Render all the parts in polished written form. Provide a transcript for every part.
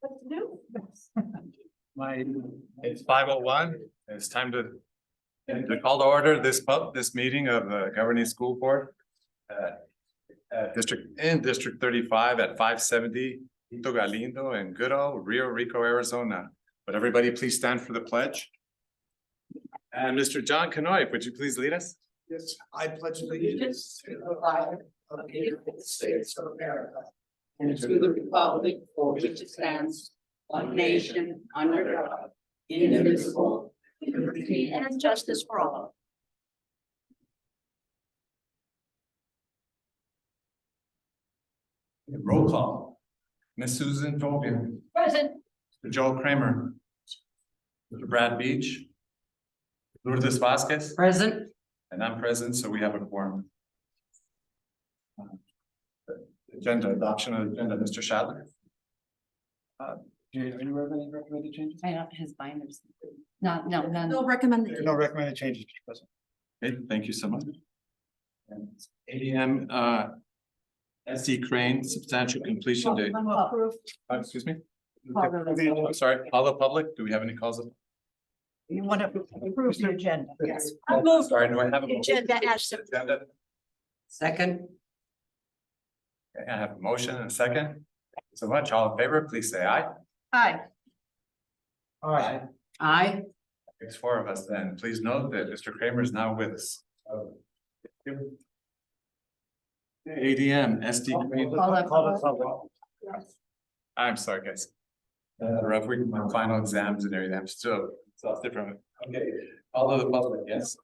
What to do? It's 5:01. It's time to call to order this meeting of the governing school board. District 35 at 570 Hito Galindo in good old Rio Rico, Arizona. Would everybody please stand for the pledge? And Mr. John Canoy, would you please lead us? Yes, I pledge allegiance to the flag of the United States of America and to the republic for which it stands, one nation, under God, indivisible, with liberty and justice for all. Roll call. Ms. Susan Tobian, Present. Mr. Joel Kramer, Mr. Brad Beach, Lourdes Vasquez, Present. and I'm present, so we have a quorum. Agenda, adoption of the agenda, Mr. Shadler. Jay, are you have any recommended changes? I don't, his binders. No, none. No recommended. No recommended changes, Mr. President. Okay, thank you so much. And ADM, SD Crane, substantial completion date. Approved. Excuse me? Call the- I'm sorry, call the public. Do we have any calls? You want to approve the agenda? Yes. I Sorry, do I have a? motion? Agenda as Agenda. Second. Okay, I have a motion and a second. Thank you so much. All in favor, please say aye. Aye. Aye. Aye. There's four of us then. Please note that Mr. Kramer is now with us. ADM, SD. I'm sorry, guys. Rough week, my final exams and everything. I'm still, it's all different. Okay, all of the public, yes.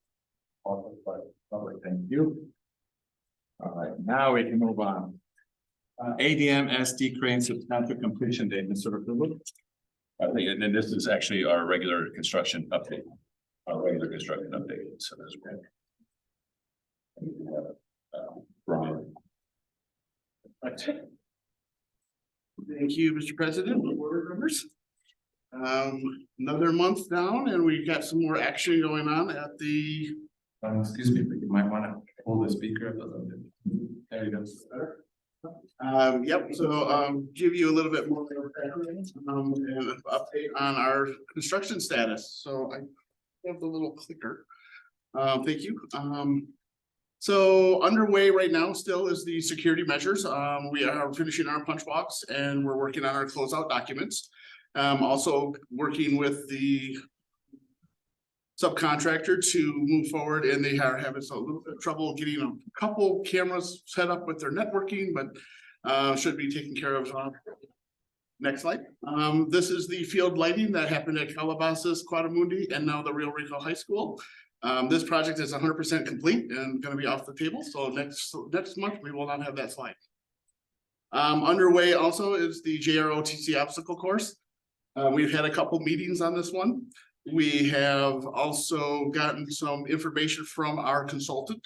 All of the public, thank you. All right, now we can move on. ADM SD Crane substantial completion date, Mr. Raffulo. I think, and then this is actually our regular construction update. Our regular construction update, so that's great. Brian. Thank you, Mr. President, board members. Another month down and we've got some more action going on at the. Excuse me, but you might want to hold the speaker up a little bit. There you go. Yep, so give you a little bit more and an update on our construction status. So I have the little clicker. Thank you. So underway right now still is the security measures. We are finishing our punch box and we're working on our closeout documents. Also working with the subcontractor to move forward, and they are having a little bit of trouble getting a couple cameras set up with their networking, but should be taken care of. Next slide. This is the field lighting that happened at Calabasas, Quadamundi, and now the Rio Rico High School. This project is 100% complete and going to be off the table. So next month we will not have that slide. Underway also is the JROTC obstacle course. We've had a couple meetings on this one. We have also gotten some information from our consultant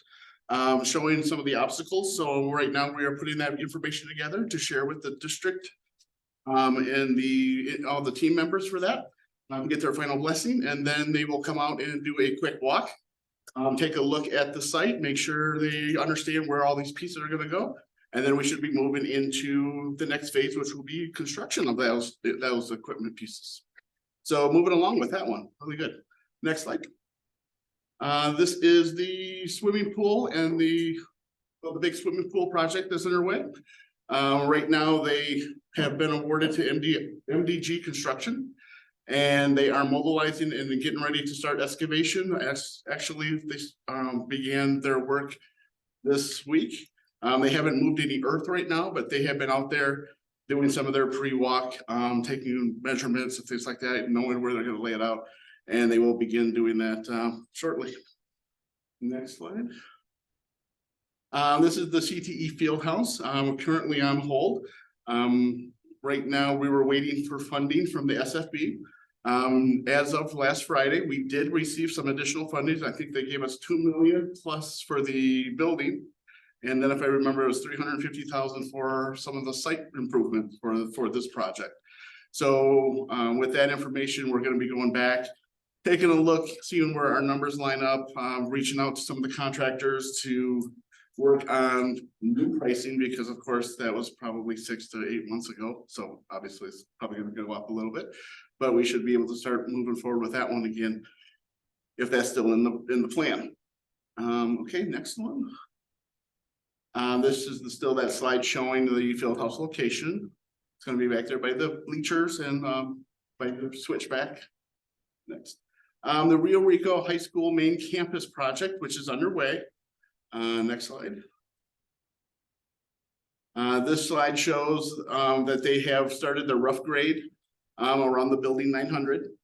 showing some of the obstacles. So right now we are putting that information together to share with the district and all the team members for that. Get their final blessing, and then they will come out and do a quick walk. Take a look at the site, make sure they understand where all these pieces are gonna go. And then we should be moving into the next phase, which will be construction of those equipment pieces. So moving along with that one, really good. Next slide. This is the swimming pool and the big swimming pool project that's underway. Right now, they have been awarded to MDG Construction. And they are mobilizing and getting ready to start excavation. Actually, they began their work this week. They haven't moved any earth right now, but they have been out there doing some of their pre-walk, taking measurements and things like that, knowing where they're going to lay it out. And they will begin doing that shortly. Next slide. This is the CTE Fieldhouse, currently on hold. Right now, we were waiting for funding from the SFB. As of last Friday, we did receive some additional funding. I think they gave us 2 million plus for the building. And then if I remember, it was 350,000 for some of the site improvements for this project. So with that information, we're gonna be going back, taking a look, seeing where our numbers line up, reaching out to some of the contractors to work on new pricing, because of course, that was probably 6 to 8 months ago. So obviously, it's probably gonna go up a little bit, but we should be able to start moving forward with that one again, if that's still in the plan. Okay, next one. This is still that slide showing the field house location. It's gonna be back there by the bleachers and by the switchback. Next, the Rio Rico High School main campus project, which is underway. Next slide. This slide shows that they have started the rough grade around the building 900.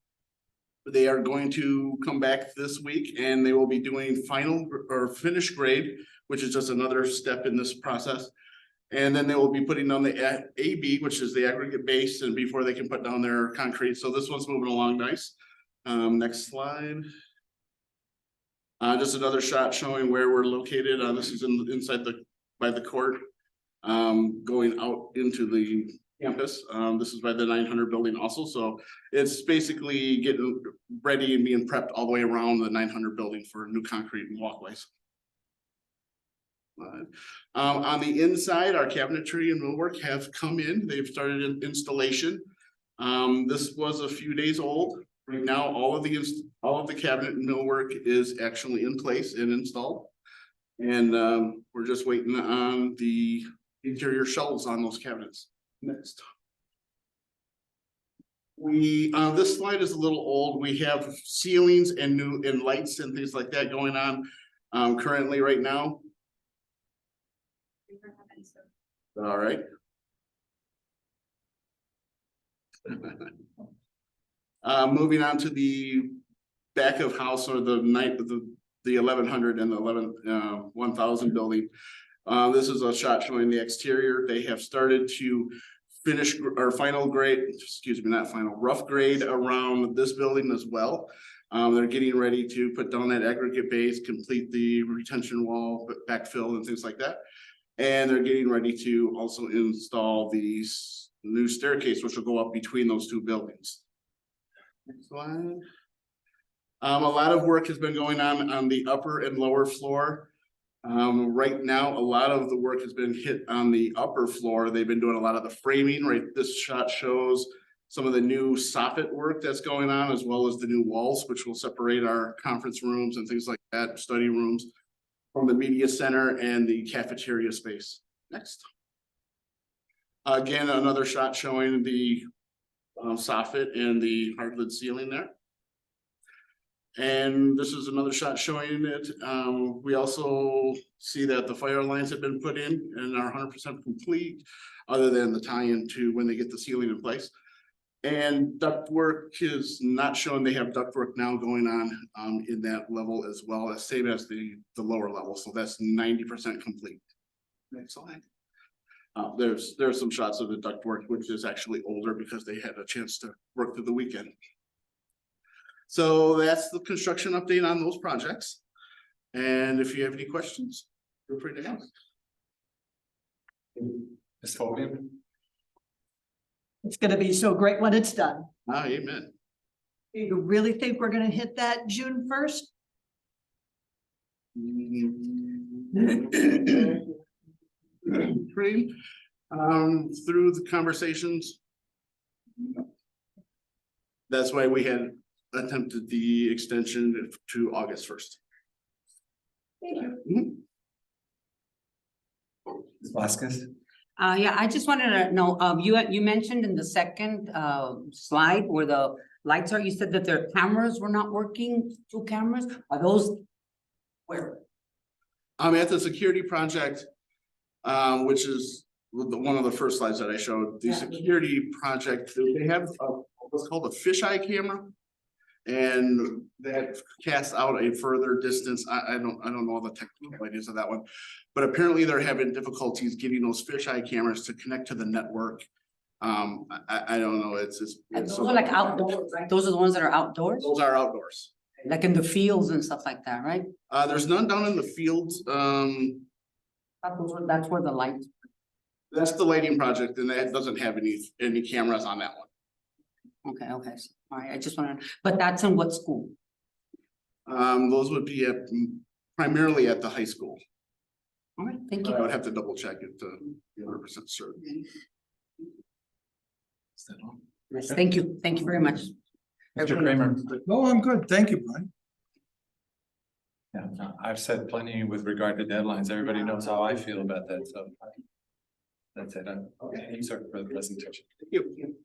They are going to come back this week and they will be doing final or finish grade, which is just another step in this process. And then they will be putting down the AB, which is the aggregate base, and before they can put down their concrete. So this one's moving along nice. Next slide. Just another shot showing where we're located. This is inside by the court, going out into the campus. This is by the 900 building also. So it's basically getting ready and being prepped all the way around the 900 building for new concrete and walkways. On the inside, our cabinetry and millwork have come in. They've started installation. This was a few days old. Right now, all of the cabinet and millwork is actually in place and installed. And we're just waiting on the interior shelves on those cabinets. Next. This slide is a little old. We have ceilings and lights and things like that going on currently right now. All right. Moving on to the back of house, or the 1100 and the 1000 building. This is a shot showing the exterior. They have started to finish or final grade, excuse me, not final, rough grade around this building as well. They're getting ready to put down that aggregate base, complete the retention wall, backfill and things like that. And they're getting ready to also install the new staircase, which will go up between those two buildings. Next slide. A lot of work has been going on the upper and lower floor. Right now, a lot of the work has been hit on the upper floor. They've been doing a lot of the framing, right? This shot shows some of the new soffit work that's going on, as well as the new walls, which will separate our conference rooms and things like that, study rooms, from the media center and the cafeteria space. Next. Again, another shot showing the soffit and the hard lid ceiling there. And this is another shot showing it. We also see that the fire lines have been put in and are 100% complete, other than the tie-in to when they get the ceiling in place. And ductwork is not shown. They have ductwork now going on in that level as well, as same as the lower level. So that's 90% complete. Next slide. There's some shots of the ductwork, which is actually older because they had a chance to work through the weekend. So that's the construction update on those projects. And if you have any questions, feel free to ask. Ms. Hogan? It's gonna be so great when it's done. Amen. Do you really think we're gonna hit that June 1st? Through the conversations. That's why we had attempted the extension to August 1st. Ms. Vasquez? Yeah, I just wanted to know, you mentioned in the second slide where the lights are, you said that their cameras were not working, 2 cameras, are those where? At the security project, which is one of the first slides that I showed, the Yeah. security project, they have what's called a fisheye camera. And that casts out a further distance. I don't know all the technical ideas of that one. But apparently they're having difficulties getting those fisheye cameras to connect to the network. I don't know, it's just. And those are like outdoors, right? Those are the ones that are outdoors, Those are outdoors. like in the fields and stuff like that, right? There's none down in the fields. That's where the lights. That's the lighting project and that doesn't have any cameras on that one. Okay, so, all right, I just wanna, but that's in what school? Those would be primarily at the high school. All right, thank I you. would have to double check it to be 100% certain. Is that all? Yes, thank you very much. Mr. Kramer. No, I'm good. Thank you, Brian. Yeah, no, I've said plenty with regard to deadlines. Everybody knows how I feel about that, so. That's it. Okay, thanks sir for the presentation. Thank you.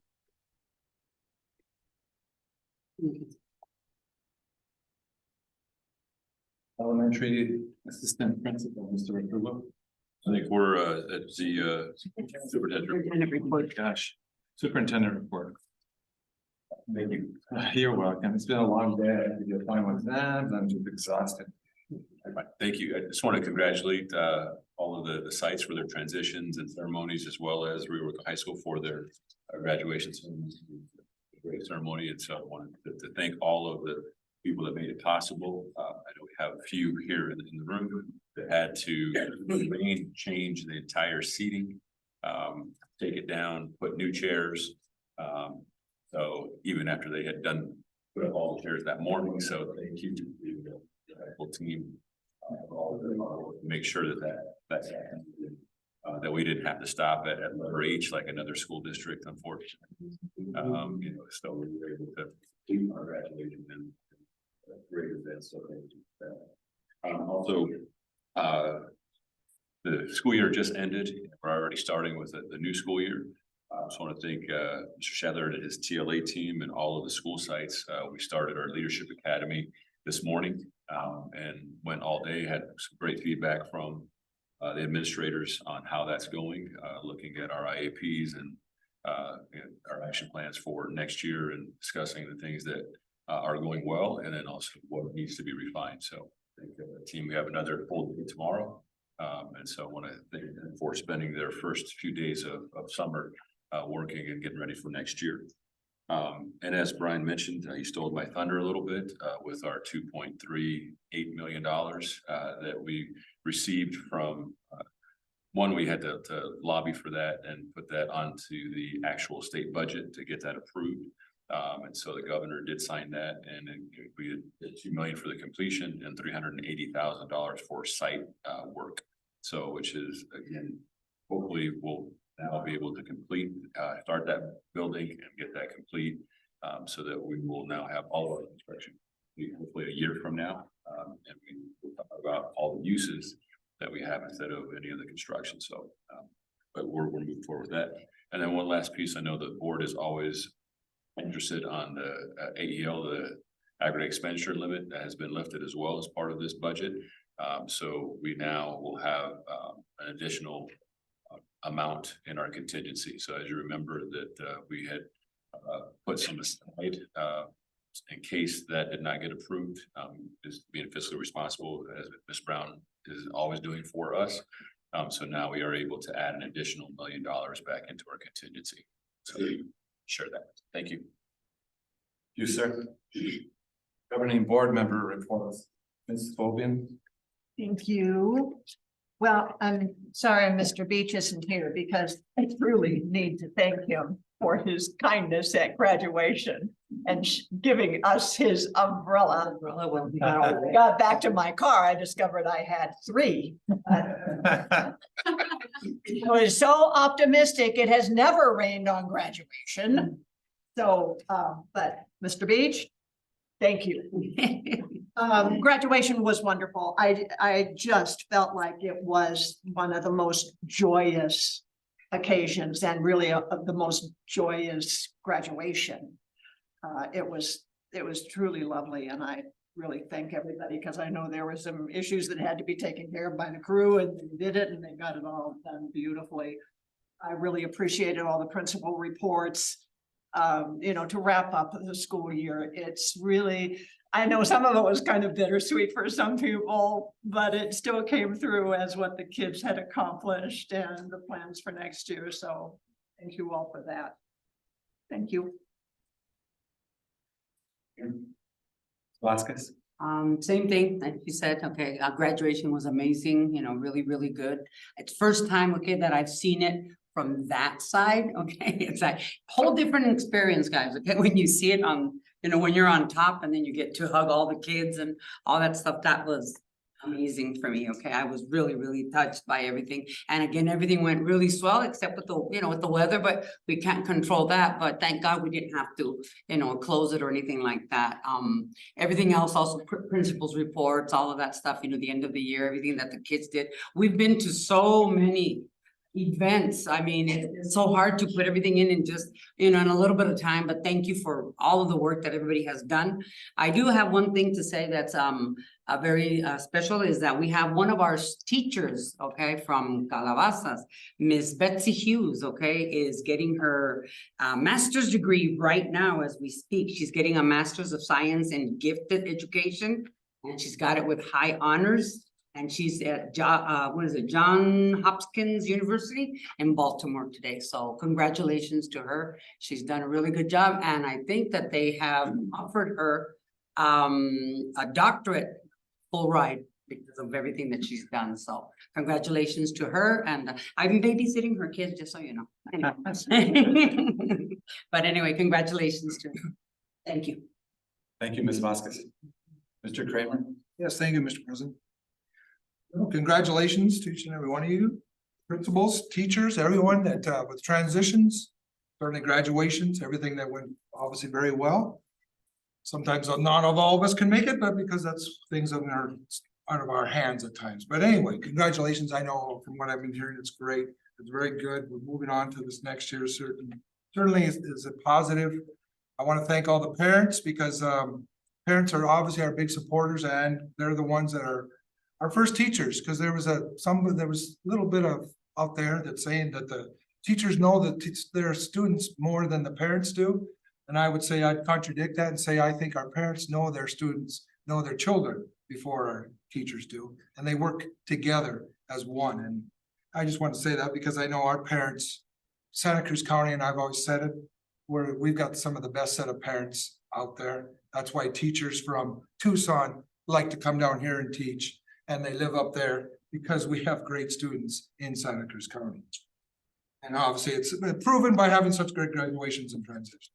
Elementary assistant principal, Mr. Rutherford. I think we're at the superintendent. Superintendent report. Gosh, superintendent report. Thank you. You're welcome. It's been a long day. I had to get final exams. I'm just exhausted. Thank you. I just want to congratulate all of the sites for their transitions and ceremonies, as well as Rework High School for their graduation ceremonies. Great ceremony, and so I wanted to thank all of the people that made it possible. I know we have a few here in the room that had to change the entire seating, take it down, put new chairs. So even after they had put up all the chairs that morning, so thank you to the whole team. Make sure that we didn't have to stop at letter H like another school district, unfortunately. So we were able to do our graduation and great events. So thank you for that. Also, the school year just ended. We're already starting with the new school year. I just want to thank Mr. Shadler and his TLA team and all of the school sites. We started our Leadership Academy this morning and went all day, had some great feedback from the administrators on how that's going, looking at our IAPs and our action plans for next year and discussing the things that are going well and then also what needs to be refined. So I think the team, we have another full day tomorrow. And so I want to thank them for spending their first few days of summer working and getting ready for next year. And as Brian mentioned, he stole my thunder a little bit with our $2.38 million that we received from one, we had to lobby for that and put that onto the actual state budget to get that approved. And so the governor did sign that, and then we had $2 million for the completion and $380,000 for site work. So, which is again, hopefully we'll now be able to start that building and get that complete, so that we will now have all of our construction hopefully a year from now, and we will talk about all the uses that we have instead of any of the construction. So, but we're moving forward with that. And then one last piece, I know the board is always interested on the AEL, the aggregate expenditure limit that has been lifted as well as part of this budget. So we now will have an additional amount in our contingency. So as you remember that we had put some aside in case that did not get approved, is being fiscally responsible as Ms. Brown is always doing for us. So now we are able to add an additional $1 million back into our contingency. So share that. Thank you. You, sir. Governing board member reports. Ms. Fobian. Thank you. Well, I'm sorry Mr. Beach isn't here because I truly need to thank him for his kindness at graduation and giving us his umbrella. When I got back to my car, I discovered I had 3. I was so optimistic. It has never rained on graduation. So, but Mr. Beach, thank you. Graduation was wonderful. I just felt like it was one of the most joyous occasions and really the most joyous graduation. It was truly lovely, and I really thank everybody because I know there were some issues that had to be taken care of by the crew, and they did it, and they got it all done beautifully. I really appreciated all the principal reports. to wrap up the school year. It's really, I know some of it was kind of bittersweet for some people, but it still came through as what the kids had accomplished and the plans for next year. So thank you all for that. Thank you. Vasquez. Same thing, like you said, okay, graduation was amazing, really, really good. It's first time, okay, that I've seen it from that side, okay? It's like whole different experience, guys, okay? When you see it on, when you're on top and then you get to hug all the kids and all that stuff, that was amazing for me, okay? I was really, really touched by everything. And again, everything went really swell, except with the, with the weather, but we can't control that. But thank God we didn't have to, close it or anything like that. Everything else, also principals reports, all of that stuff, the end of the year, everything that the kids did. We've been to so many events. I mean, it's so hard to put everything in just, in a little bit of time, but thank you for all of the work that everybody has done. I do have one thing to say that's a very special, is that we have one of our teachers, okay, from Calabasas, Miss Betsy Hughes, okay, is getting her master's degree right now as we speak. She's getting a master's of science in gifted education, and she's got it with high honors. And she's at Johns Hopkins University in Baltimore today. So congratulations to her. She's done a really good job. And I think that they have offered her a doctorate full ride because of everything that she's done. So congratulations to her. And I've been babysitting her kids, just so you know. Anyway. But anyway, congratulations to her. Thank you. Thank you, Ms. Vasquez. Mr. Kramer. Yes, thank you, Mr. President. Well, congratulations to each and every one of you, principals, teachers, everyone that with transitions, certainly graduations, everything that went obviously very well. Sometimes not all of us can make it, but because that's things that are out of our hands at times. But anyway, congratulations. I know from what I've been hearing, it's great. It's very good. We're moving on to this next year. Certainly is a positive. I want to thank all the parents because parents are obviously our big supporters, and they're the ones that are our first teachers, because there was a little bit of out there that's saying that the teachers know that their students more than the parents do. And I would say I'd contradict that and say I think our parents know their students, know their children before our teachers do, and they work together as one. And I just want to say that because I know our parents, Santa Cruz County, and I've always said it, we've got some of the best set of parents out there. That's why teachers from Tucson like to come down here and teach. And they live up there because we have great students in Santa Cruz County. And obviously it's proven by having such great graduations and transitions.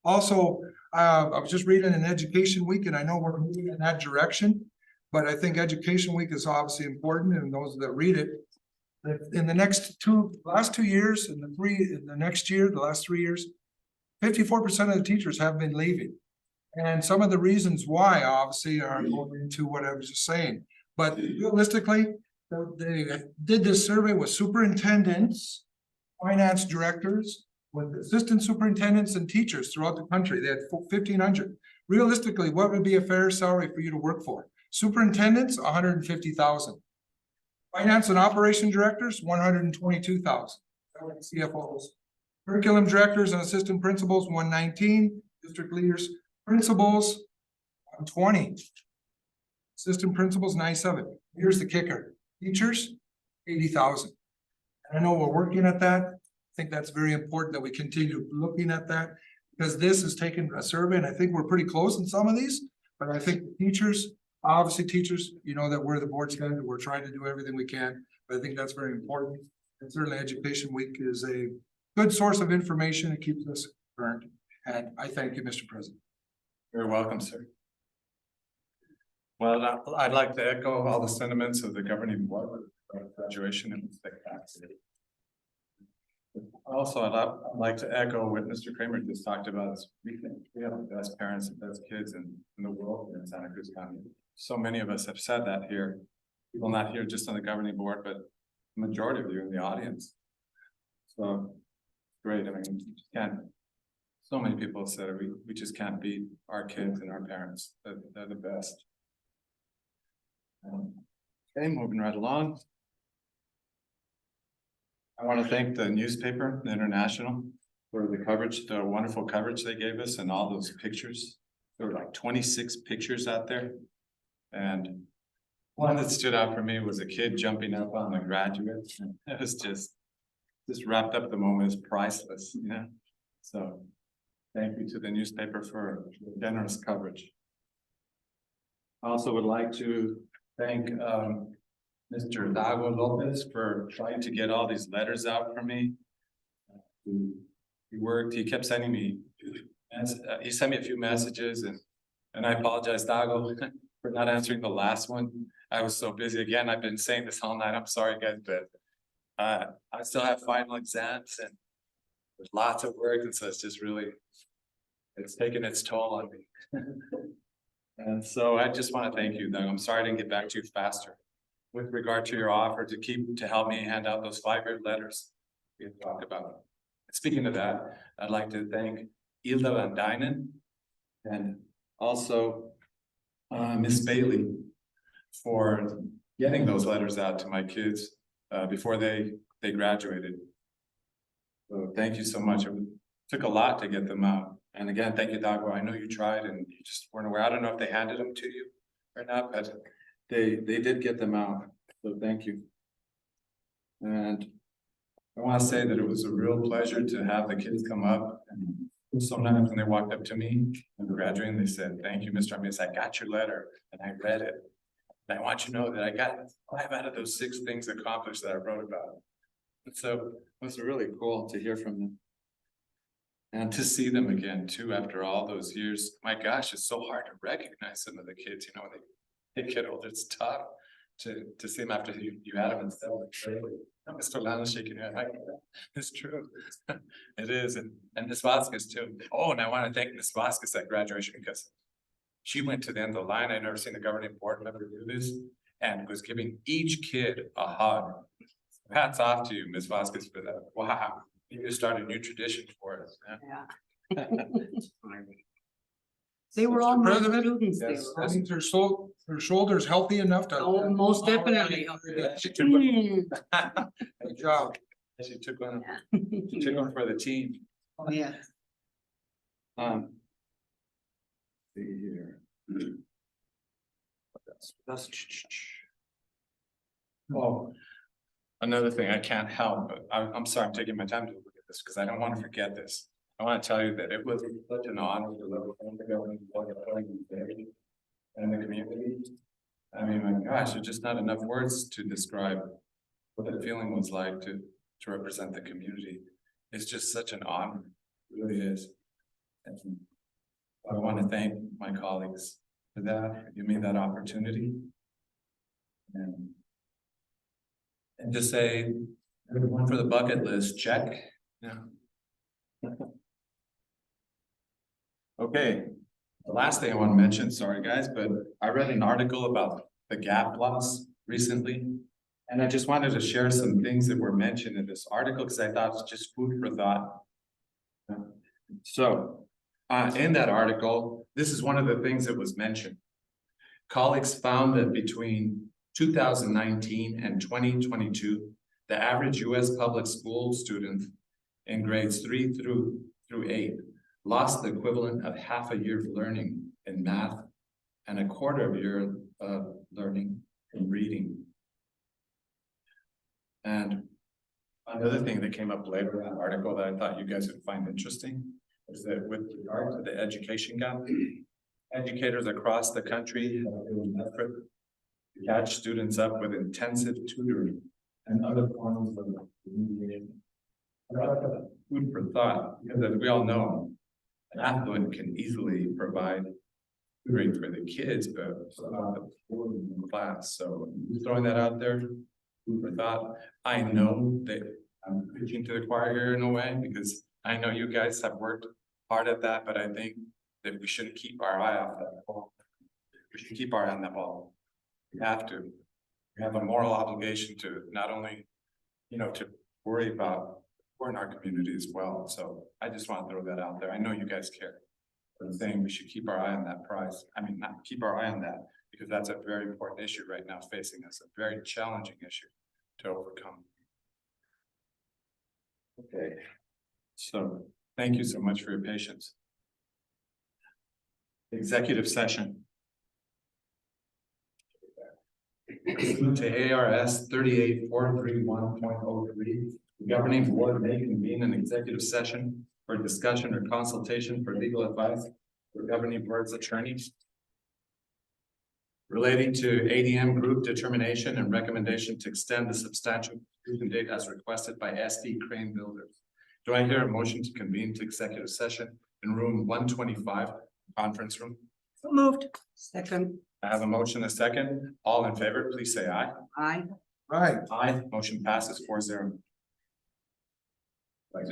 Also, I was just reading an Education Week, and I know we're moving in that direction, but I think Education Week is obviously important, and those that read it, in the last 2 years, the last 3 years, 54% of the teachers have been leaving. And some of the reasons why obviously are going into what I was just saying. But realistically, they did this survey with superintendents, finance directors, with assistant superintendents and teachers throughout the country. They had 1,500. Realistically, what would be a fair salary for you to work for? Superintendents, 150,000. Finance and operation directors, 122,000. CFOs. Curriculum directors and assistant principals, 119. District leaders, principals, 120. Assistant principals, 97. Here's the kicker. Teachers, 80,000. I know we're working at that. I think that's very important that we continue looking at that, because this is taking a survey, and I think we're pretty close in some of these, but I think teachers, obviously teachers, that we're the board standard, we're trying to do everything we can, but I think that's very important. And certainly Education Week is a good source of information. It keeps us current. And I thank you, Mr. President. You're welcome, sir. Well, I'd like to echo all the sentiments of the governing board of graduation and spectacular. Also, I'd like to echo what Mr. Kramer just talked about. We think we have the best parents and best kids in the world in Santa Cruz County. So many of us have said that here. People not here just on the governing board, but the majority of you in the audience. So great. I mean, you just can't. So many people have said it. We just can't beat our kids and our parents. They're the best. Okay, moving right along. I want to thank the newspaper, The International, for the coverage, the wonderful coverage they gave us and all those pictures. There were like 26 pictures out there. And one that stood out for me was a kid jumping up on the graduate. It was just wrapped up the moment. It's priceless, you know? So thank you to the newspaper for generous coverage. I also would like to thank Mr. Dago Lopez for trying to get all these letters out for me. He kept sending me, he sent me a few messages and I apologize, Dago, for not answering the last one. I was so busy. Again, I've been saying this all night. I'm sorry, guys, but I still have final exams and there's lots of work, and so it's just really, it's taking its toll on me. And so I just want to thank you, Doug. I'm sorry I didn't get back to you faster. With regard to your offer to help me hand out those 5-year letters we had talked about. Speaking of that, I'd like to thank Hilda Van Dynen and also Miss Bailey for getting those letters out to my kids before they graduated. So thank you so much. It took a lot to get them out. And again, thank you, Dago. I know you tried and you just weren't aware. I don't know if they handed them to you or not, but they did get them out. So thank you. And I want to say that it was a real pleasure to have the kids come up. And sometimes when they walked up to me and graduating, they said, "Thank you, Mr. Ramirez. I got your letter and I read it. And I want you to know that I got 5 out of those 6 things accomplished that I wrote about." And so it was really cool to hear from them. And to see them again too, after all those years. My gosh, it's so hard to recognize some of the kids, you know, when they get older, it's tough to see them after you had them and stuff. Mr. Lana shaking your head. It's true. It is. And Ms. Vasquez too. Oh, and I want to thank Ms. Vasquez at graduation because she went to the end of the line. I've never seen a governing board member do this and was giving each kid a hug. Hats off to you, Ms. Vasquez, for that. Wow. You just started a new tradition for us. Yeah. They were all my President? students. They Yes. were all- I think her shoulder's healthy enough to. Oh, most definitely. Yeah, she took one. Mm. Good job. She took one. Yeah. She took one for the team. Oh, yeah. See here. That's. Oh, another thing I can't help, but I'm sorry, I'm taking my time to look at this because I don't want to forget this. I want to tell you that it was such an honor to live with the government and the community. I mean, my gosh, there's just not enough words to describe what the feeling was like to represent the community. It's just such an honor, it really is. And I want to thank my colleagues for that, for giving me that opportunity. And just say, everyone for the bucket list, check. Yeah. Okay, the last thing I want to mention, sorry guys, but I read an article about the gap loss recently. And I just wanted to share some things that were mentioned in this article because I thought it's just food for thought. So, in that article, this is one of the things that was mentioned. Colleagues found that between 2019 and 2022, the average US public school student in grades 3 through 8 lost the equivalent of half a year of learning in math and a quarter of a year of learning in reading. And another thing that came up later in the article that I thought you guys would find interesting is that with regard to the education gap, educators across the country have been effort to catch students up with intensive tutoring and other forms of remediation. Food for thought, because as we all know, an affluent can easily provide tutoring for the kids, but not the poor in the class. So throwing that out there, food for thought. I know that I'm preaching to the choir here in a way, because I know you guys have worked hard at that, but I think that we shouldn't keep our eye off that ball. We should keep our eye on that ball. We have to. We have a moral obligation to not only, you know, to worry about we're in our community as well. So I just want to throw that out there. I know you guys care. But I'm saying we should keep our eye on that prize. I mean, not keep our eye on that, because that's a very important issue right now facing us, a very challenging issue to overcome. Okay, so Thank you so much for your patience. Executive session. Pursuant to ARS 38431.03, the governing board may convene an executive session for discussion or consultation for legal advice for governing board's attorneys relating to ADM group determination and recommendation to extend the substantial completion date as requested by SD Crane Builders. Do I hear a motion to convene to executive session in room 125, conference room? So moved. Second, I have a motion, a second. All in favor, please say aye. aye. Right. Aye. Motion passes 4-0. Like,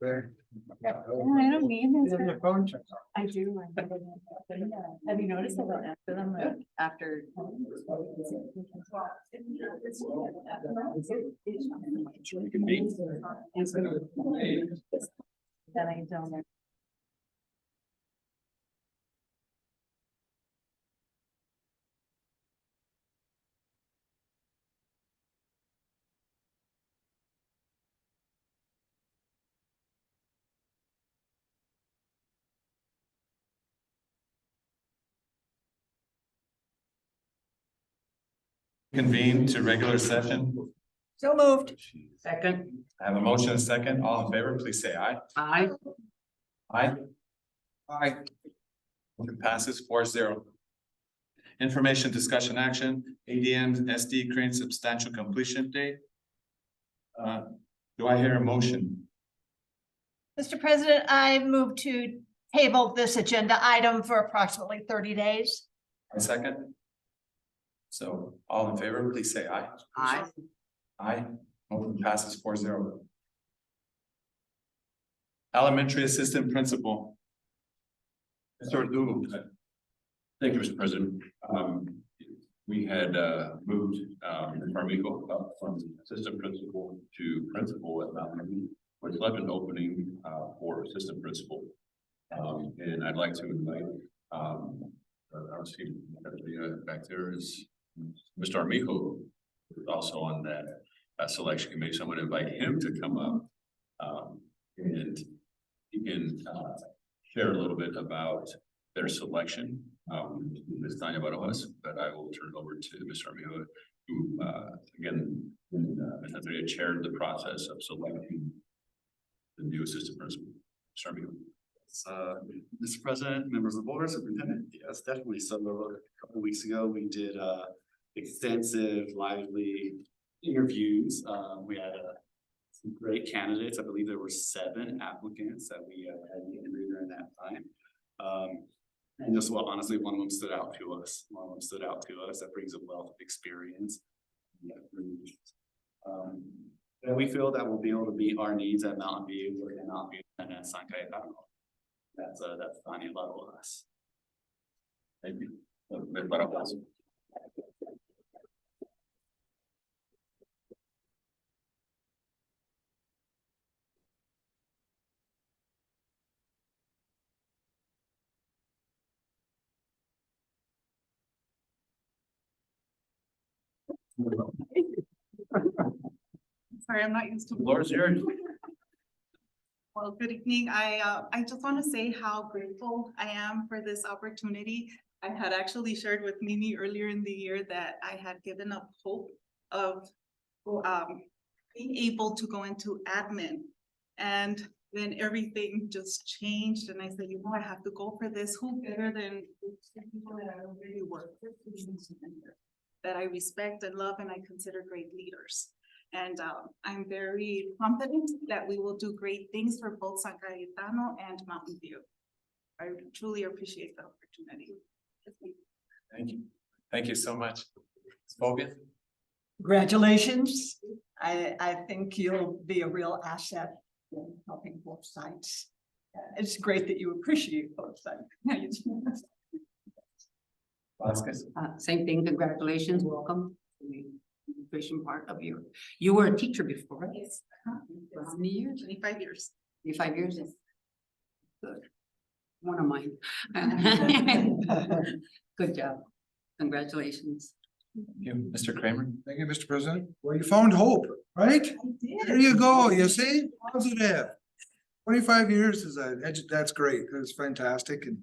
There. I don't need this. Your phone checks out. I do. Have you noticed that after them, like, after? Then I don't. Convene to regular session. So moved. Second, I have a motion and a second. All in favor, please say aye. aye. Aye. Aye. Motion passes 4-0. Information discussion action, ADM SD Crane substantial completion date. Do I hear a motion? Mr. President, I move to table this agenda item for approximately 30 days. A second? So all in favor, please say aye. Aye. Aye. Motion passes 4-0. Elementary assistant principal. Mr. Ordulo. Thank you, Mr. President. We had moved Marmico up from assistant principal to principal at Mountain View, which left an opening for assistant principal. And I'd like to invite I don't see back there is Mr. Armijo, who's also on that selection committee. So I'm going to invite him to come up and he can share a little bit about their selection. Ms. Tanya Barajas, but I will turn it over to Mr. Armijo, who again, Ms. Andrea chaired the process of selecting the new assistant principal. Mr. Armijo. Mr. President, members of the board, superintendent, yes, definitely. So a couple of weeks ago, we did extensive, lively interviews. We had some great candidates. I believe there were 7 applicants that we had interviewed during that time. And just well, honestly, one of them stood out to us. That brings a wealth of experience. And we feel that we'll be able to meet our needs at Mountain View and Mountain View and at San Cayetano. That's finding a level of us. Thank you. Ms. Barajas. Sorry, I'm not used to. The floor is yours. Well, good evening. I just want to say how grateful I am for this opportunity. I had actually shared with Mimi earlier in the year that I had given up hope of being able to go into admin. And then everything just changed and I said, you know, I have to go for this. Who better than the people that I already work with, that I respect and love and I consider great leaders. And I'm very confident that we will do great things for both San Cayetano and Mountain View. I truly appreciate the opportunity. Thank you. Thank you so much. Ms. Bogan? Congratulations. I think you'll be a real asset in helping both sides. It's great that you appreciate both sides. Vasquez? Same thing, congratulations, welcome to the nutrition part of you were a teacher before, right? Yes. How many years? 25 years. 25 years? Good. One of mine. Good job. Congratulations. Thank you. Mr. Kramer? Thank you, Mr. President. Well, you found hope, right? There you go. You see, positive. 25 years is that's great. That's fantastic. And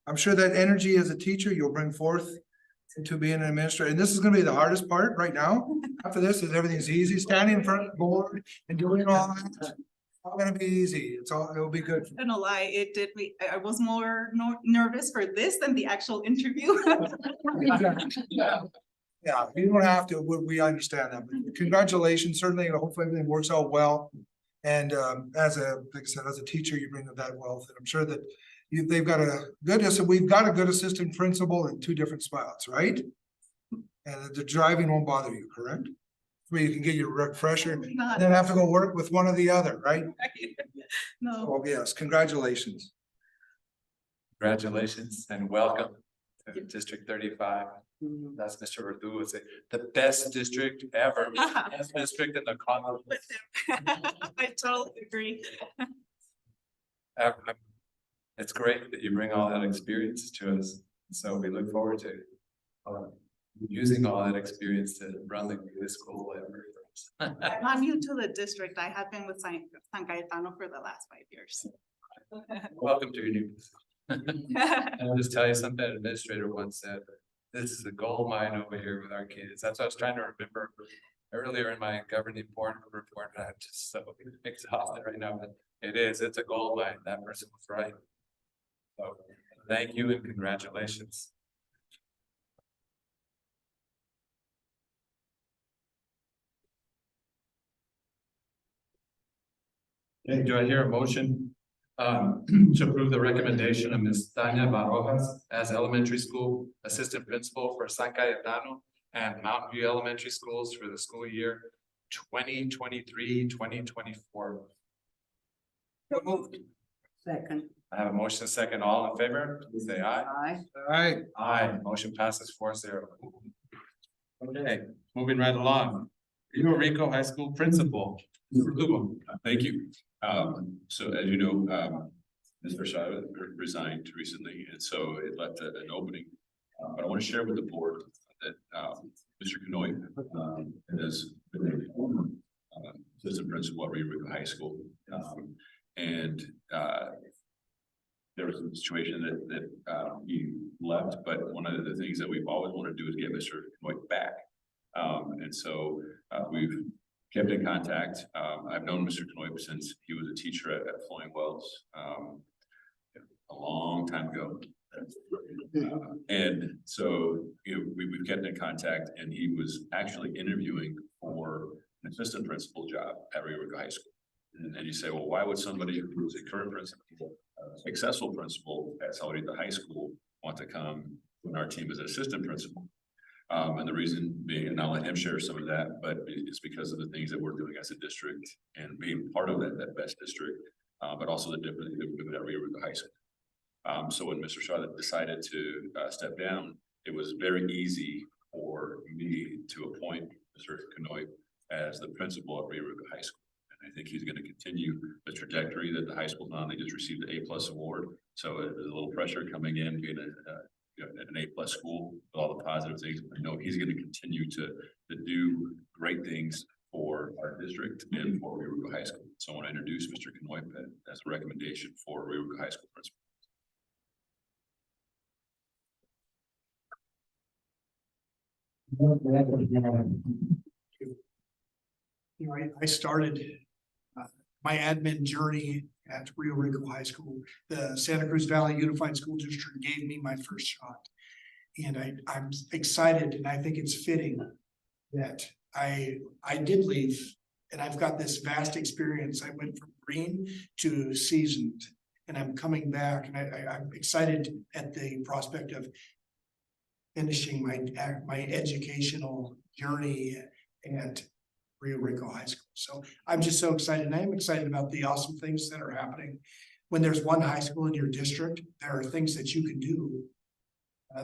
I'm sure that energy as a teacher you'll bring forth into being an administrator. And this is gonna be the hardest part right now. After this is everything's easy, standing in front of the board and doing all that. It's all gonna be easy. It'll be good. I'm gonna lie, it did me. I was more nervous for this than the actual interview. Yeah, you don't have to, we understand that, but congratulations, certainly, hopefully everything works out well. And like I said, as a teacher, you bring that wealth, and I'm sure that we've got a good assistant principal in 2 different spots, right? And the driving won't bother you, correct? where you can get your refresher, and Not- then have to go work with one or the other, right? No. Oh, yes, congratulations. Congratulations and welcome to District 35. That's Mr. Verdu would say, the best district ever, best district in the Commonwealth. I totally agree. It's great that you bring all that experience to us. So we look forward to using all that experience to run the greatest school ever. I'm new to the district. I have been with San Cayetano for the last 5 years. Welcome to your new. And I'll just tell you something, an administrator once said, this is a gold mine over here with our kids. That's what I was trying to remember earlier in my governing board report. I'm just so exhausted right now, but it's a gold mine. That person was right. So thank you and congratulations. Okay, do I hear a motion to approve the recommendation of Ms. Tanya Barojas as elementary school assistant principal for San Cayetano and Mountain View Elementary Schools for the school year 2023-2024? Second. I have a motion second. All in favor, please say aye. Aye. All right, Aye, motion passes 4-0. Okay, moving right along. Rio Rico High School Principal. Thank you. So as you know, Ms. Versada resigned recently, and so it left an opening. But I want to share with the board that Mr. Canoy has been a former assistant principal at Rio Rico High School. And there was a situation that he left, but one of the things that we've always wanted to do is get Mr. Canoy back. And so we've kept in contact. I've known Mr. Canoy since he was a teacher at Flowing Wells a long time ago. And so we've kept in contact, and he was actually interviewing for an assistant principal job at Rio Rico High School. And you say, well, why would somebody who's a current principal, successful principal at Sahuarita High School want to come when our team is an assistant principal? And the reason being, and I'll let him share some of that, but it's because of the things that we're doing as a district and being part of that best district, but also the difference that we're doing at Rio Rico High School. So when Mr. Charlotte decided to step down, it was very easy for me to appoint Mr. Canoy as the principal at Rio Rico High School. And I think he's going to continue the trajectory that the high school's on. They just received the A+ award. So there's a little pressure coming in, being an A+ school with all the positive things. I know he's going to continue to do great things for our district and for Rio Rico High School. So I want to introduce Mr. Canoy as a recommendation for Rio Rico High School principal. You know, I started my admin journey at Rio Rico High School. The Santa Cruz Valley Unified School District gave me my first shot. And I'm excited, and I think it's fitting that I did leave, and I've got this vast experience. I went from green to seasoned, and I'm coming back, and I'm excited at the prospect of finishing my educational journey at Rio Rico High School. So I'm just so excited, and I am excited about the awesome things that are happening. When there's one high school in your district, there are things that you can do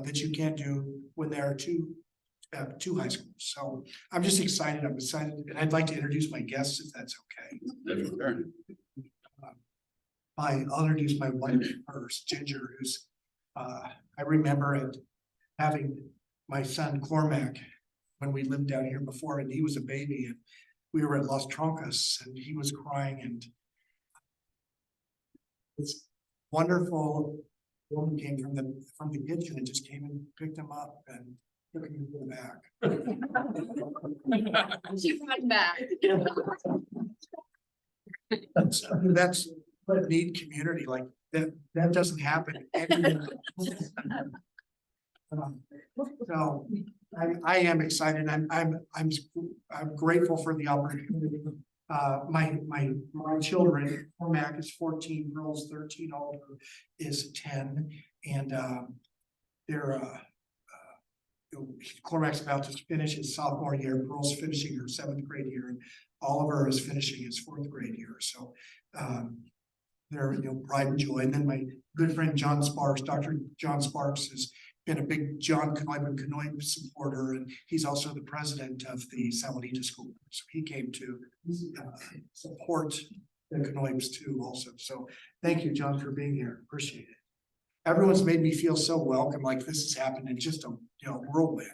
that you can't do when there are two high schools. So I'm just excited. I'm excited, and I'd like to introduce my guests if that's okay. I'll introduce my wife first, Ginger, who's I remember having my son Cormac when we lived down here before, and he was a baby, and we were at Las Troncas, and he was crying, and it's wonderful. Woman came from the kitchen and just came and picked him up and took him to the back. She's coming back. That's a neat community like that. That doesn't happen anywhere. So I am excited. I'm grateful for the opportunity. My children, Cormac is 14, girls 13, older is 10, and they're Cormac's about to finish his sophomore year, Pearl's finishing her 7th grade year, and Oliver is finishing his 4th grade year, so. They're, pride and joy, and then my good friend John Sparks, Dr. John Sparks has been a big John Canoy supporter, and he's also the president of the Saladita School, so he came to support the Canoips too also, so thank you, John, for being here, appreciate it. Everyone's made me feel so welcome, like this has happened in just a, whirlwind.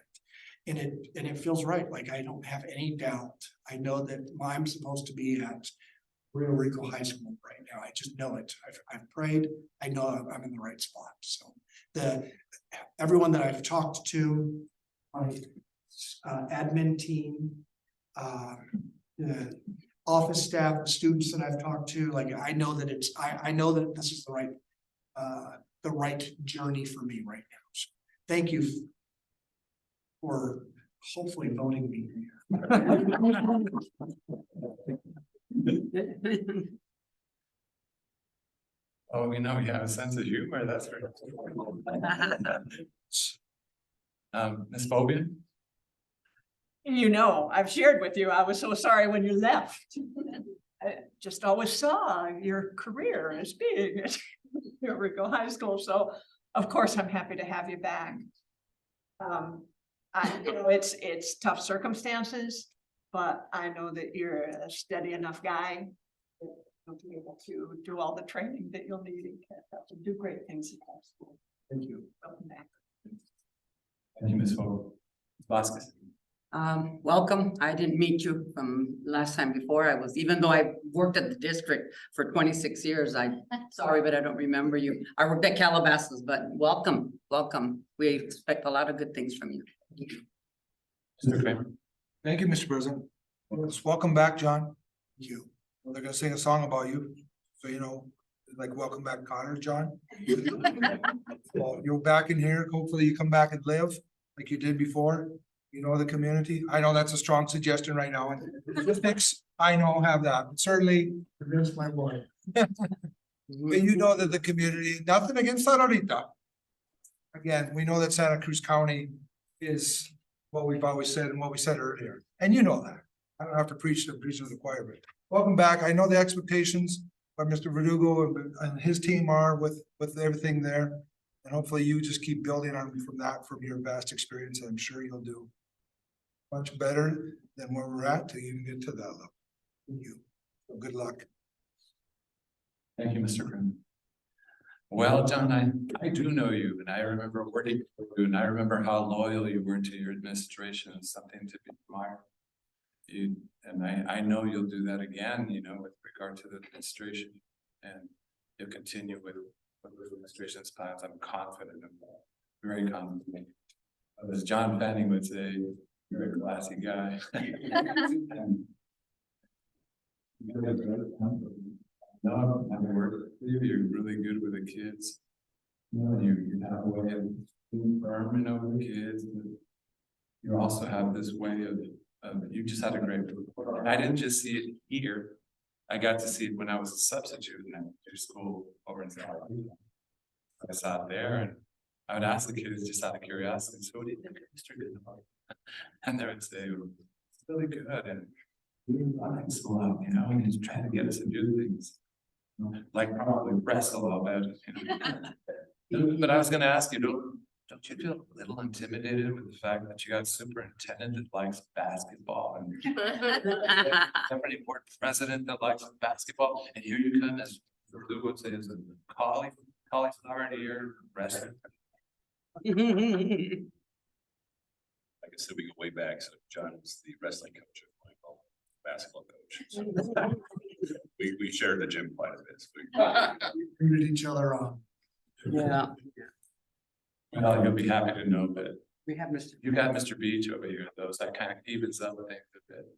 And it feels right, like I don't have any doubt. I know that I'm supposed to be at Rio Rico High School right now. I just know it. I've prayed. I know I'm in the right spot. So everyone that I've talked to, my admin team, the office staff, the students that I've talked to, like I know that I know that this is the right journey for me right now. So thank you for hopefully voting me here. Oh, we know you have a sense of humor, that's right. Ms. Fobian? I've shared with you, I was so sorry when you left. I just always saw your career as being at Rio Rico High School, so of course I'm happy to have you back. It's tough circumstances, but I know that you're a steady enough guy that you'll be able to do all the training that you'll need and to do great things at high school. Thank you. Welcome back. Thank you, Ms. Fobian. Vasquez. Welcome. I didn't meet you from last time before. Even though I worked at the district for 26 years, sorry, but I don't remember you. I worked at Calabasas, but welcome. We expect a lot of good things from you. Mr. Kramer. Thank you, Mr. President. Let's welcome back, John. Thank you. Well, they're gonna sing a song about you, so like welcome back, Connor, John. Well, you're back in here. Hopefully you come back and live like you did before. The community. I know that's a strong suggestion right now, and statistics, I know have that, but certainly against my boy. But that the community, nothing against Saladita. Again, we know that Santa Cruz County is what we've always said and what we said earlier, and that. I don't have to preach to the choir, but welcome back. I know the expectations of Mr. Verdugo and his team are with everything there. And hopefully you just keep building on from your vast experience. I'm sure you'll do much better than where we're at to even get to that level. So good luck. Thank you, Mr. Kramer. Well, John, I do know you, and I remember working with you, and I remember how loyal you were to your administration. It's something to be admired. And I know you'll do that again, with regard to the administration, and you'll continue with the administration's plans. I'm confident of that, very confident. As John Fanning would say, you're a classy guy. No, I've worked with you. You're really good with the kids. You have a way of being firm, with the kids. You also have this way of you just had a great rapport. And I didn't just see it here. I got to see it when I was a substitute in elementary school over in Saladita. I sat there and I would ask the kids just out of curiosity, so what do you think of Mr. Goodenough? And they would say, it's really good, and we like school out, and he's trying to get us to do things. Like probably wrestle a little bit. But I was gonna ask you, don't you feel a little intimidated with the fact that you got a superintendent that likes basketball and somebody board president that likes basketball, and here you come as Lou would say as a cauliflower ear wrestler. Like I said, we go way back. So John was the wrestling coach of Michael, basketball coach. So we shared the gym quite a bit. So Rooted each other on. Yeah. Well, you'll be happy to know that We have Mr. you got Mr. Beach over here, those that kind of evens up things a bit.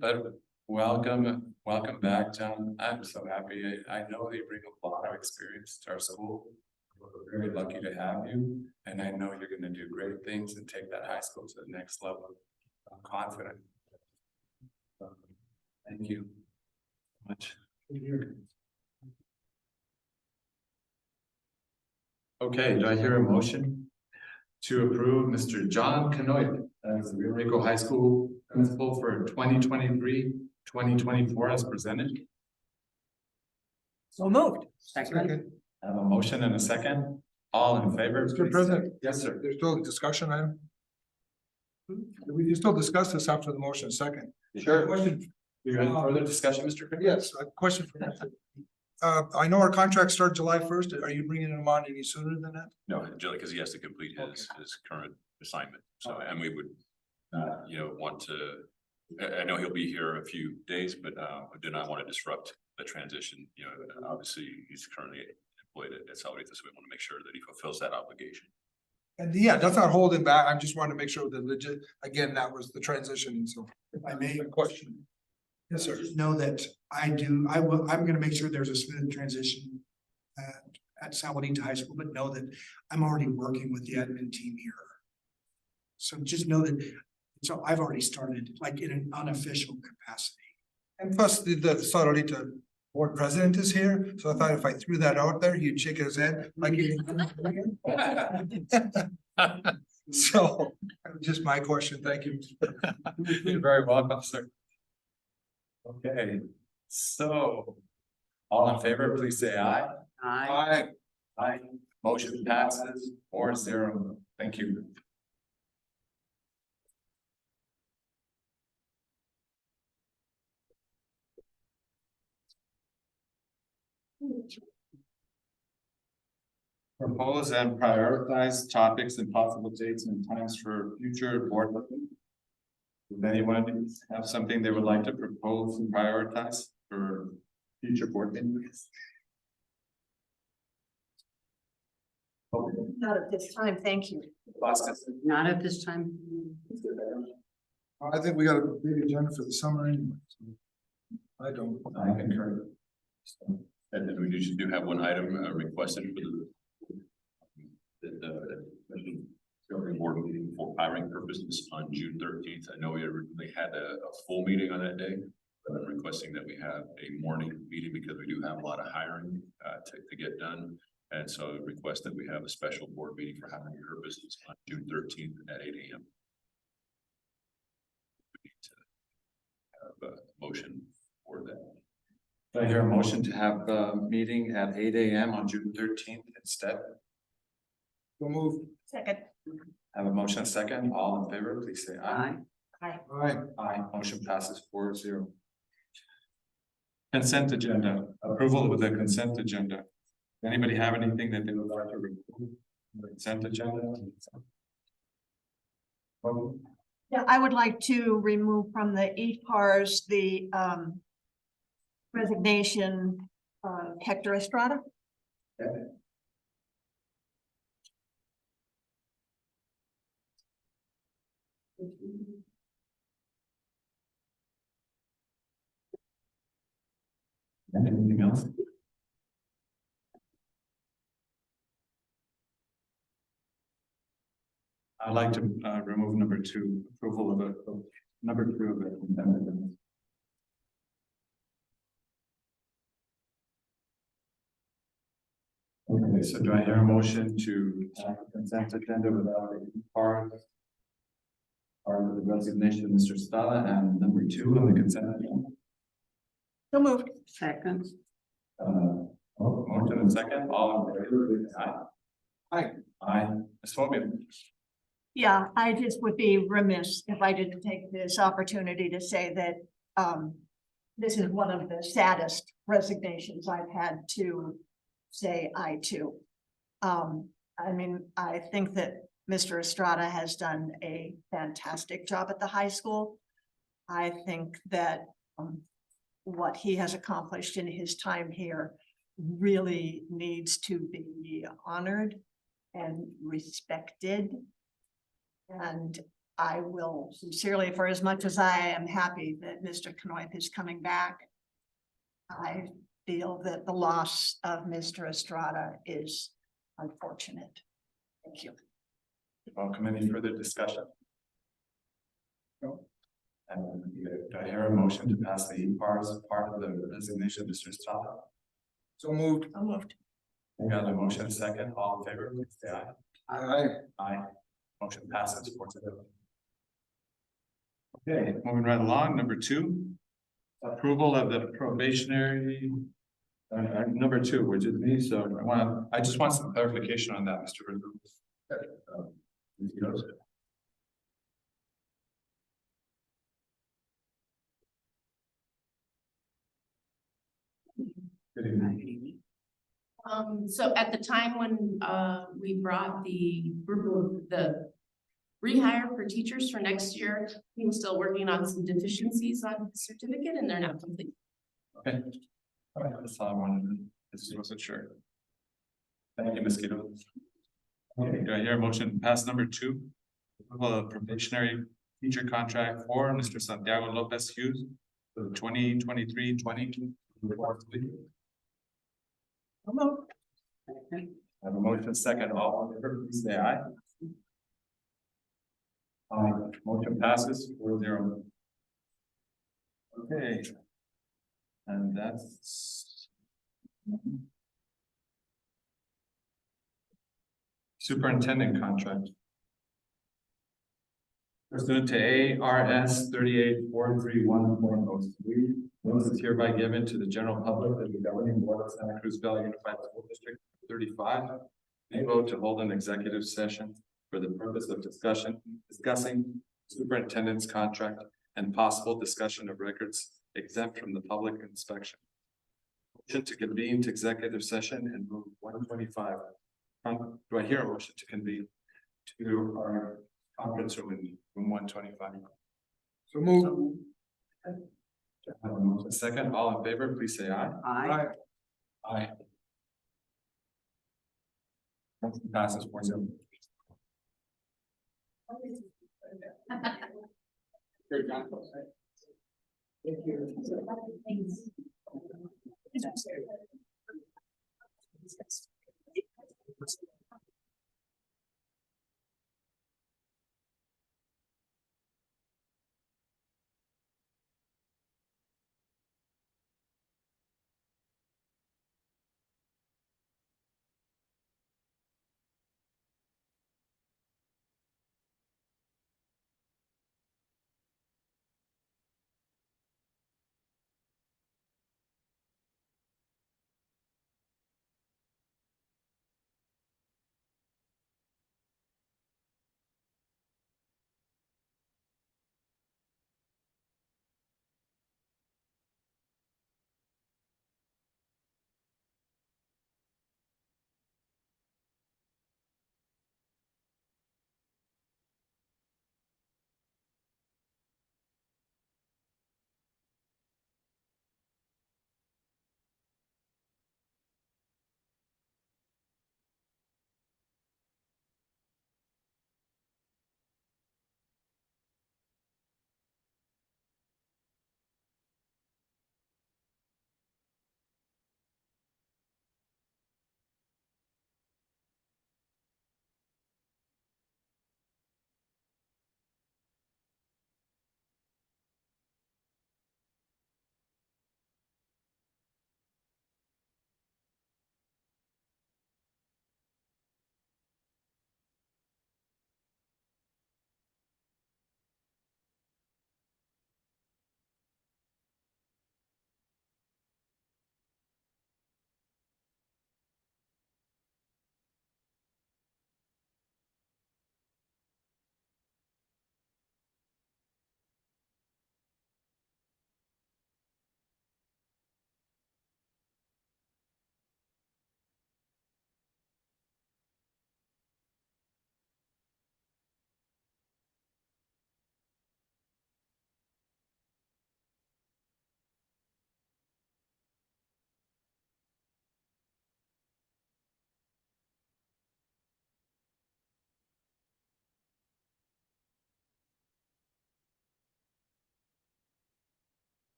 But welcome back, John. I'm so happy. I know that you bring a lot of experience to our school. We're very lucky to have you, and I know you're gonna do great things and take that high school to the next level. I'm confident. Thank you much. Okay, do I hear a motion to approve Mr. John Canoy as the Rio Rico High School principal for 2023-2024 as presented. So moved. Second. I have a motion and a second. All in favor? Mr. please say- President. Yes, sir. There's still a discussion item. We can still discuss this after the motion second. Sure. Question, Do you have further discussion, Mr. Crimmins? yes, a question for you. I know our contracts start July 1st. Are you bringing them on any sooner than that? No, Jelly, because he has to complete his current assignment. So, and we would, want to, I know he'll be here a few days, but I do not want to disrupt the transition. Obviously, he's currently employed at Saladita, so we want to make sure that he fulfills that obligation. And yeah, that's not holding back. I just wanted to make sure that legit, again, that was the transition. So If I may, question. Yes, sir. just know that I'm gonna make sure there's a smooth transition at Saladita High School, but know that I'm already working with the admin team here. So just know that, so I've already started, like in an unofficial capacity. And plus the Saladita board president is here. So I thought if I threw that out there, he'd shake his head like he didn't. So just my question. Thank you. You're very welcome, sir. Okay, so all in favor, please say aye. Aye. Aye. Motion passes 4-0. Thank you. Propose and prioritize topics and possible dates and times for future board meetings. Does anyone have something they would like to propose and prioritize for future board meetings? Not at this time, thank you. Not at this time. I think we got a big agenda for the summer anyway. So I don't. I concur. And then we do have one item requested for the governing board meeting for hiring purposes on June 13th. I know we originally had a full meeting on that day, but I'm requesting that we have a morning meeting because we do have a lot of hiring to get done. And so I request that we have a special board meeting for hiring purposes on June 13th at 8 a.m. We need to have a motion for that. Do I hear a motion to have a meeting at 8 a.m. on June 13th instead? We'll move. Second. Have a motion second. All in favor, please say aye. Aye. All right. Aye. Motion passes 4-0. Consent agenda, approval with the consent agenda. Anybody have anything that they would like to remove? The consent agenda? Yeah, I would like to remove from the EPARS the resignation of Hector Estrada. Anything else? I'd like to remove number 2, approval of number 2 of the consent agenda. Okay, so do I hear a motion to have a consent agenda without any part of the resignation of Mr. Stella and number 2 on the consent agenda? So moved. Second. Motion and second, all in favor, please say aye. Aye. Aye. Ms. Phobia. Yeah, I just would be remiss if I didn't take this opportunity to say that this is one of the saddest resignations I've had to say aye to. I mean, I think that Mr. Estrada has done a fantastic job at the high school. I think that what he has accomplished in his time here really needs to be honored and respected. And I will sincerely, for as much as I am happy that Mr. Canoy is coming back, I feel that the loss of Mr. Estrada is unfortunate. Thank you. Welcome. Any further discussion? No. And do I hear a motion to pass the EPAR as part of the resignation of Mr. Estrada? So moved. So moved. We got a motion second, all in favor, please say aye. Aye. Aye. Motion passes 4-0. Okay, moving right along, number 2. Approval of the probationary. Number 2, which is me, so I just want some clarification on that, Mr. Rizzo. Good evening. So at the time when, we brought the group of the rehire for teachers for next year, we were still working on some deficiencies on the certificate and they're now complete. Okay. All right, that's all I wanted. I just wasn't sure. Thank you, Ms. Guido. Okay, do I hear a motion to pass number 2? Approval of probationary teacher contract for Mr. Santiago Lopez Hughes for the 2023-2024 school year. I have a motion second, all in favor, please say aye. Aye, motion passes 4-0. Okay. And that's. Superintendent contract. Pursuant to ARS 38-431.03, notice is hereby given to the general public that the governing board of Santa Cruz Valley Unified School District 35 may vote to hold an executive session for the purpose of discussing superintendent's contract and possible discussion of records exempt from the public inspection. Motion to convene to executive session and move 125. Do I hear a motion to convene to our conference room in room 125? So move. A second, all in favor, please say aye. Aye. Aye. Motion passes 4-0.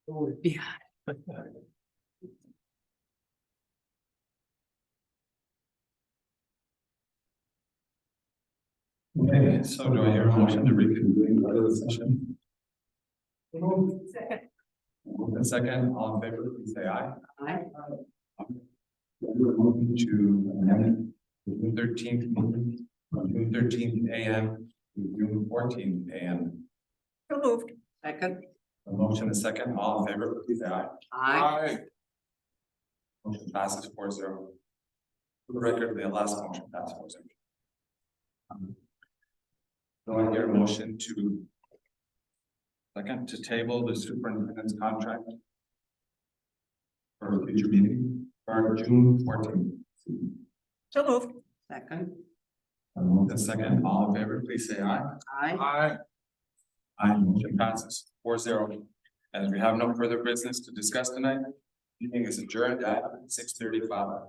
Yeah. Okay, so do I hear a motion to reconvene the regular session? Moved in second, all in favor, please say aye. Aye. Moving to amend the June 13th meeting, from June 13th AM to June 14th AM. So moved. Second. A motion is second, all in favor, please say aye. Aye. Motion passes 4-0. For the record, the last motion passed 4-0. Do I hear a motion to second to table the superintendent's contract for a future meeting for June 14th? So moved. Second. A motion is second, all in favor, please say aye. Aye. Aye, motion passes 4-0. As we have no further business to discuss tonight, meeting is adjourned at 6:35.